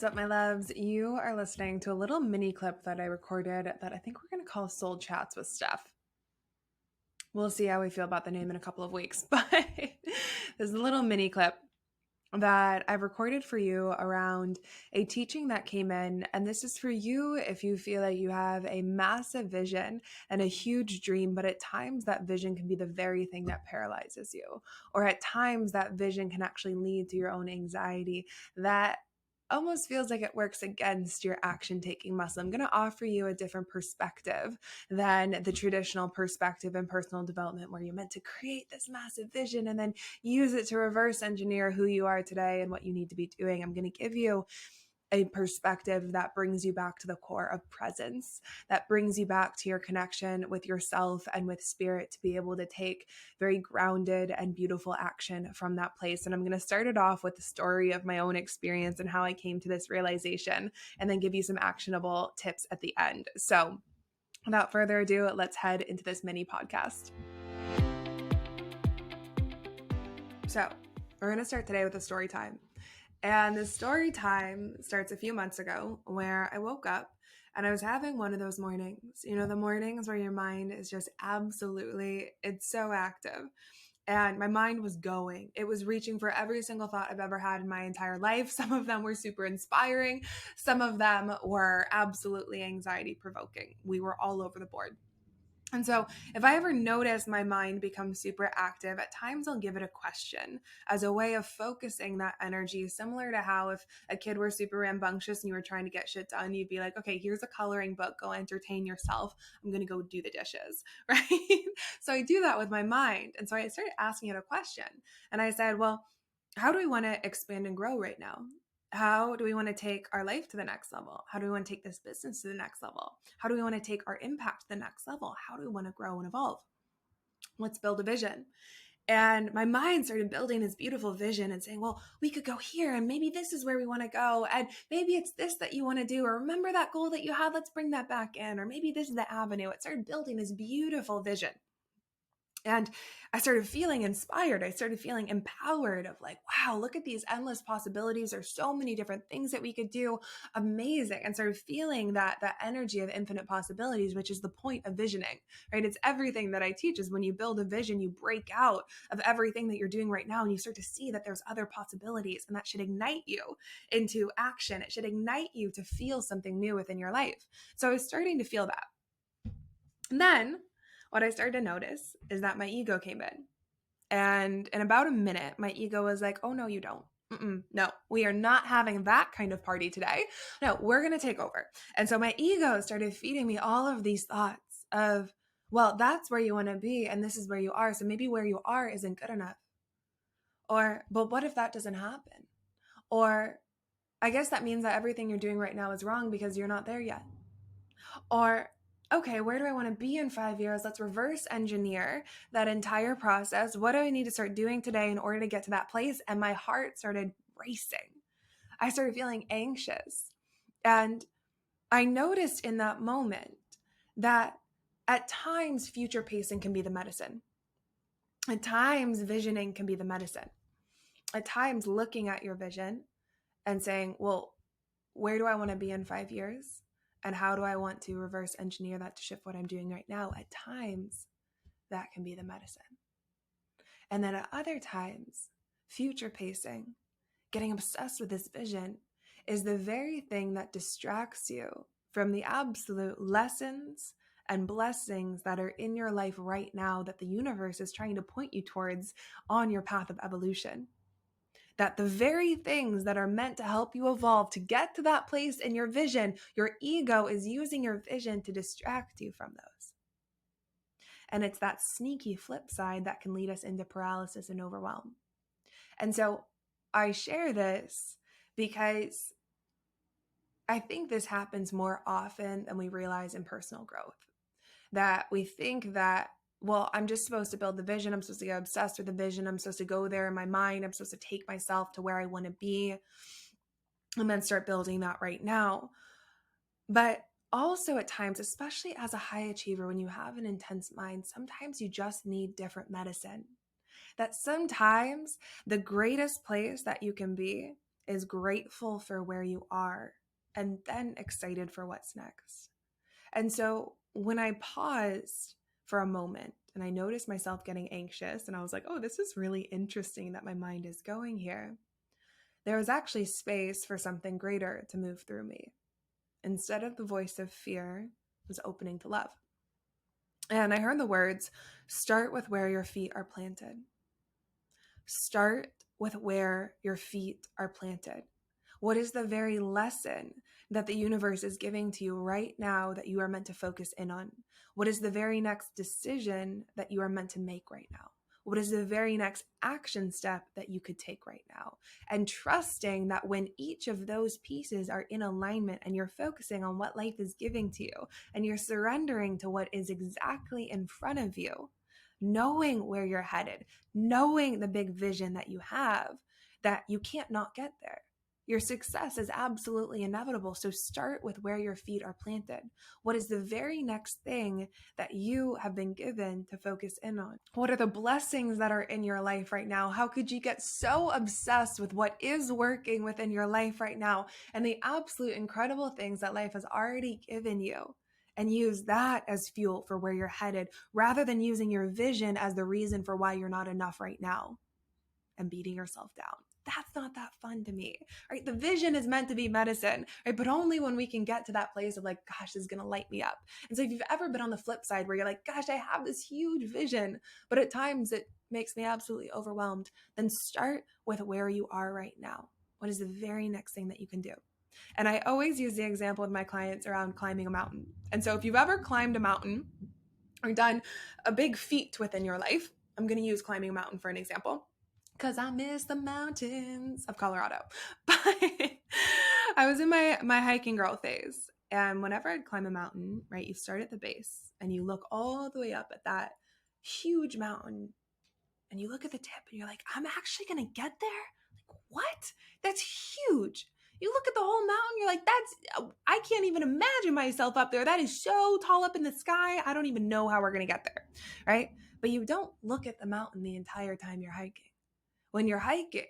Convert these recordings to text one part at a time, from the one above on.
What's up, my loves? You are listening to a little mini clip that I recorded that I think we're going to call Soul Chats with Stef. We'll see how we feel about the name in a couple of weeks, but there's a little mini clip that I've recorded for you around a teaching that came in. And this is for you if you feel like you have a massive vision and a huge dream, but at times that vision can be the very thing that paralyzes you. Or at times that vision can actually lead to your own anxiety that almost feels like it works against your action taking muscle. I'm going to offer you a different perspective than the traditional perspective in personal development, where you're meant to create this massive vision and then use it to reverse engineer who you are today and what you need to be doing. I'm going to give you a perspective that brings you back to the core of presence, that brings you back to your connection with yourself and with spirit to be able to take very grounded and beautiful action from that place. And I'm going to start it off with the story of my own experience and how I came to this realization, and then give you some actionable tips at the end. So without further ado, let's head into this mini podcast. So we're going to start today with a story time. And the story time starts a few months ago, where I woke up and I was having one of those mornings, the mornings where your mind is just absolutely, it's so active. And my mind was going. It was reaching for every single thought I've ever had in my entire life. Some of them were super inspiring. Some of them were absolutely anxiety provoking. We were all over the board. And so if I ever notice my mind become super active, at times I'll give it a question as a way of focusing that energy, similar to how if a kid were super rambunctious and you were trying to get shit done, you'd be like, okay, here's a coloring book, go entertain yourself. I'm going to go do the dishes, right? So I do that with my mind. And so I started asking it a question. And I said, well, how do we want to expand and grow right now? How do we want to take our life to the next level? How do we want to take this business to the next level? How do we want to take our impact to the next level? How do we want to grow and evolve? Let's build a vision. And my mind started building this beautiful vision and saying, well, we could go here, and maybe this is where we want to go. And maybe it's this that you want to do, or remember that goal that you had, let's bring that back in. Or maybe this is the avenue. It started building this beautiful vision. And I started feeling inspired. I started feeling empowered of like, wow, look at these endless possibilities. There's so many different things that we could do. Amazing. And started feeling that energy of infinite possibilities, which is the point of visioning, right? It's everything that I teach is when you build a vision, you break out of everything that you're doing right now and you start to see that there's other possibilities, and that should ignite you into action. It should ignite you to feel something new within your life. So I was starting to feel that. And then what I started to notice is that my ego came in. And in about a minute, my ego was like, oh, no, you don't. No, we are not having that kind of party today. No, we're going to take over. And so my ego started feeding me all of these thoughts of, well, that's where you want to be, and this is where you are. So maybe where you are isn't good enough. Or, but what if that doesn't happen? Or, I guess that means that everything you're doing right now is wrong because you're not there yet. Or, okay, where do I want to be in 5 years? Let's reverse engineer that entire process. What do I need to start doing today in order to get to that place? And my heart started racing. I started feeling anxious. And I noticed in that moment that at times future pacing can be the medicine. At times visioning can be the medicine. At times looking at your vision and saying, well, where do I want to be in 5 years? And how do I want to reverse engineer that to shift what I'm doing right now? At times, that can be the medicine. And then at other times, future pacing, getting obsessed with this vision, is the very thing that distracts you from the absolute lessons and blessings that are in your life right now that the universe is trying to point you towards on your path of evolution. That the very things that are meant to help you evolve to get to that place in your vision, your ego is using your vision to distract you from those. And it's that sneaky flip side that can lead us into paralysis and overwhelm. And so I share this because I think this happens more often than we realize in personal growth. That we think that, well, I'm just supposed to build the vision. I'm supposed to get obsessed with the vision. I'm supposed to go there in my mind. I'm supposed to take myself to where I want to be and then start building that right now. But also at times, especially as a high achiever, when you have an intense mind, sometimes you just need different medicine. That sometimes the greatest place that you can be is grateful for where you are and then excited for what's next. And so when I paused for a moment and I noticed myself getting anxious and I was like, oh, this is really interesting that my mind is going here, there was actually space for something greater to move through me. Instead of the voice of fear, was opening to love. And I heard the words, start with where your feet are planted. Start with where your feet are planted. What is the very lesson that the universe is giving to you right now that you are meant to focus in on? What is the very next decision that you are meant to make right now? What is the very next action step that you could take right now? And trusting that when each of those pieces are in alignment and you're focusing on what life is giving to you and you're surrendering to what is exactly in front of you, knowing where you're headed, knowing the big vision that you have, that you can't not get there. Your success is absolutely inevitable. So start with where your feet are planted. What is the very next thing that you have been given to focus in on? What are the blessings that are in your life right now? How could you get so obsessed with what is working within your life right now and the absolute incredible things that life has already given you? And use that as fuel for where you're headed rather than using your vision as the reason for why you're not enough right now and beating yourself down. That's not that fun to me, right? The vision is meant to be medicine, right? But only when we can get to that place of like, gosh, this is going to light me up. And so if you've ever been on the flip side where you're like, gosh, I have this huge vision, but at times it makes me absolutely overwhelmed, then start with where you are right now. What is the very next thing that you can do? And I always use the example with my clients around climbing a mountain. And so if you've ever climbed a mountain or done a big feat within your life, I'm going to use climbing a mountain for an example, because I miss the mountains of Colorado. But I was in my hiking girl phase. And whenever I'd climb a mountain, right, you start at the base and you look all the way up at that huge mountain and you look at the tip and you're like, I'm actually going to get there? Like, what? That's huge. You look at the whole mountain, you're like, I can't even imagine myself up there. That is so tall up in the sky. I don't even know how we're going to get there, right? But you don't look at the mountain the entire time you're hiking. When you're hiking,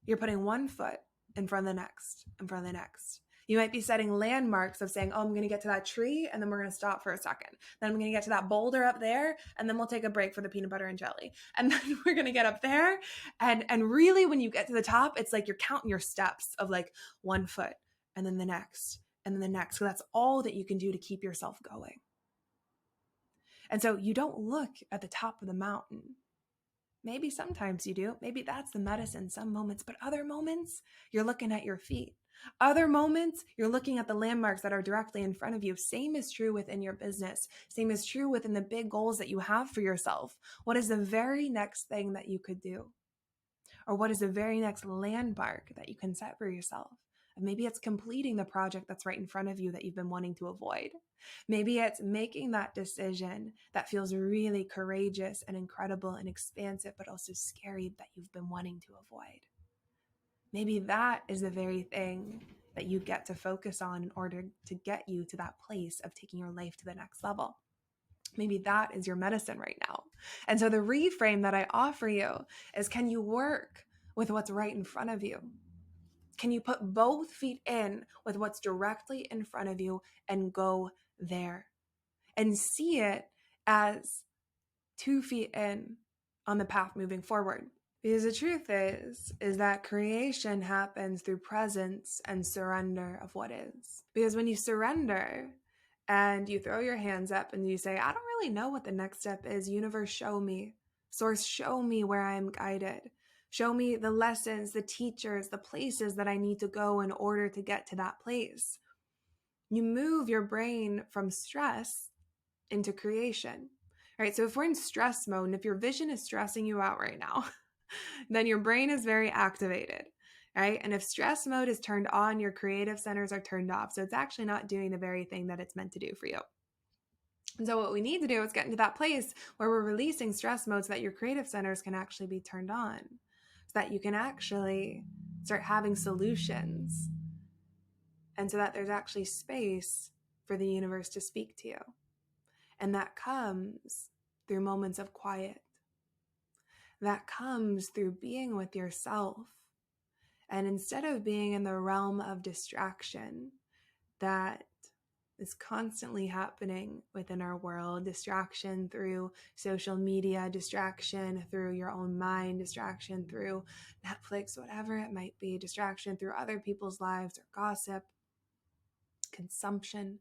you're putting one foot in front of the next, in front of the next. You might be setting landmarks of saying, oh, I'm going to get to that tree and then we're going to stop for a second. Then I'm going to get to that boulder up there and then we'll take a break for the peanut butter and jelly. And then we're going to get up there. And really when you get to the top, it's like you're counting your steps of like 1 foot and then the next and then the next. So that's all that you can do to keep yourself going. And so you don't look at the top of the mountain. Maybe sometimes you do. Maybe that's the medicine some moments, but other moments you're looking at your feet. Other moments you're looking at the landmarks that are directly in front of you. Same is true within your business. Same is true within the big goals that you have for yourself. What is the very next thing that you could do? Or what is the very next landmark that you can set for yourself? And maybe it's completing the project that's right in front of you that you've been wanting to avoid. Maybe it's making that decision that feels really courageous and incredible and expansive, but also scary that you've been wanting to avoid. Maybe that is the very thing that you get to focus on in order to get you to that place of taking your life to the next level. Maybe that is your medicine right now. And so the reframe that I offer you is, can you work with what's right in front of you? Can you put both feet in with what's directly in front of you and go there and see it as 2 feet in on the path moving forward? Because the truth is that creation happens through presence and surrender of what is. Because when you surrender and you throw your hands up and you say, I don't really know what the next step is. Universe, show me. Source, show me where I am guided. Show me the lessons, the teachers, the places that I need to go in order to get to that place. You move your brain from stress into creation, right? So if we're in stress mode and if your vision is stressing you out right now, then your brain is very activated, right? And if stress mode is turned on, your creative centers are turned off. So it's actually not doing the very thing that it's meant to do for you. And so what we need to do is get into that place where we're releasing stress mode so that your creative centers can actually be turned on, so that you can actually start having solutions, and so that there's actually space for the universe to speak to you. And that comes through moments of quiet. That comes through being with yourself And instead of being in the realm of distraction that is constantly happening within our world, distraction through social media, distraction through your own mind, distraction through Netflix, whatever it might be, distraction through other people's lives or gossip, consumption.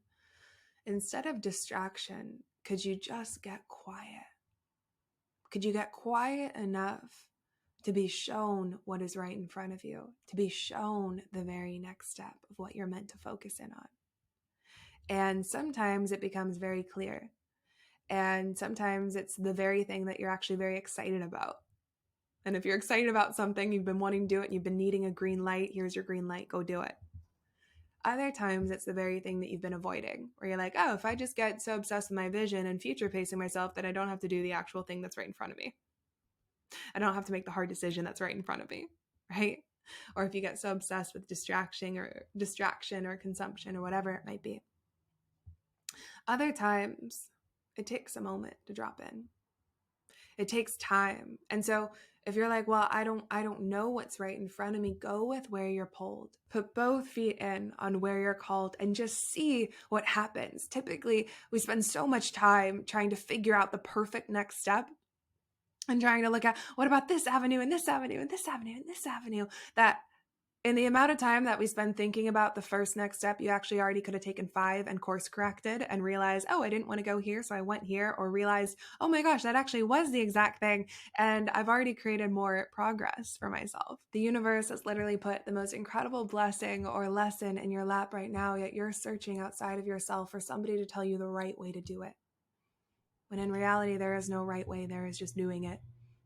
Instead of distraction, could you just get quiet? Could you get quiet enough to be shown what is right in front of you, to be shown the very next step of what you're meant to focus in on? And sometimes it becomes very clear. And sometimes it's the very thing that you're actually very excited about. And if you're excited about something, you've been wanting to do it, you've been needing a green light, here's your green light, go do it. Other times it's the very thing that you've been avoiding, where you're like, oh, if I just get so obsessed with my vision and future pacing myself that I don't have to do the actual thing that's right in front of me. I don't have to make the hard decision that's right in front of me, right? Or if you get so obsessed with distraction or consumption or whatever it might be. Other times it takes a moment to drop in. It takes time. And so if you're like, well, I don't know what's right in front of me, go with where you're pulled. Put both feet in on where you're called and just see what happens. Typically, we spend so much time trying to figure out the perfect next step and trying to look at what about this avenue and this avenue and this avenue and this avenue, that in the amount of time that we spend thinking about the first next step, you actually already could have taken 5 and course corrected and realized, oh, I didn't want to go here, so I went here, or realized, oh my gosh, that actually was the exact thing. And I've already created more progress for myself. The universe has literally put the most incredible blessing or lesson in your lap right now, yet you're searching outside of yourself for somebody to tell you the right way to do it. When in reality, there is no right way, there is just doing it.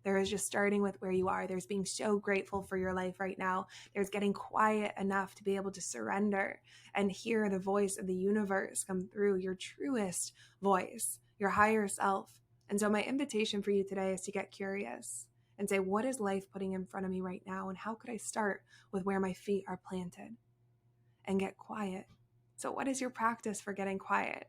There is just starting with where you are. There's being so grateful for your life right now. There's getting quiet enough to be able to surrender and hear the voice of the universe come through, your truest voice, your higher self. And so my invitation for you today is to get curious and say, what is life putting in front of me right now? And how could I start with where my feet are planted? And get quiet. So what is your practice for getting quiet?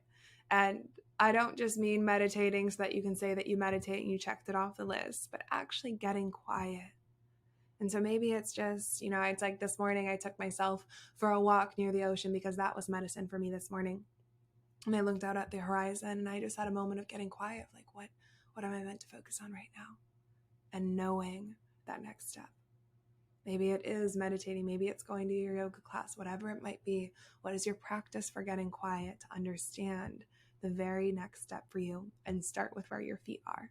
And I don't just mean meditating so that you can say that you meditate and you checked it off the list, but actually getting quiet. And so maybe it's just, it's like this morning I took myself for a walk near the ocean because that was medicine for me this morning. And I looked out at the horizon and I just had a moment of getting quiet, like what am I meant to focus on right now? And knowing that next step. Maybe it is meditating, maybe it's going to your yoga class, whatever it might be. What is your practice for getting quiet to understand the very next step for you and start with where your feet are?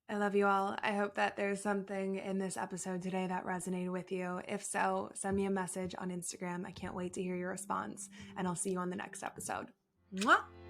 I love you all. I hope that there's something in this episode today that resonated with you. If so, send me a message on Instagram. I can't wait to hear your response, and I'll see you on the next episode. Mwah!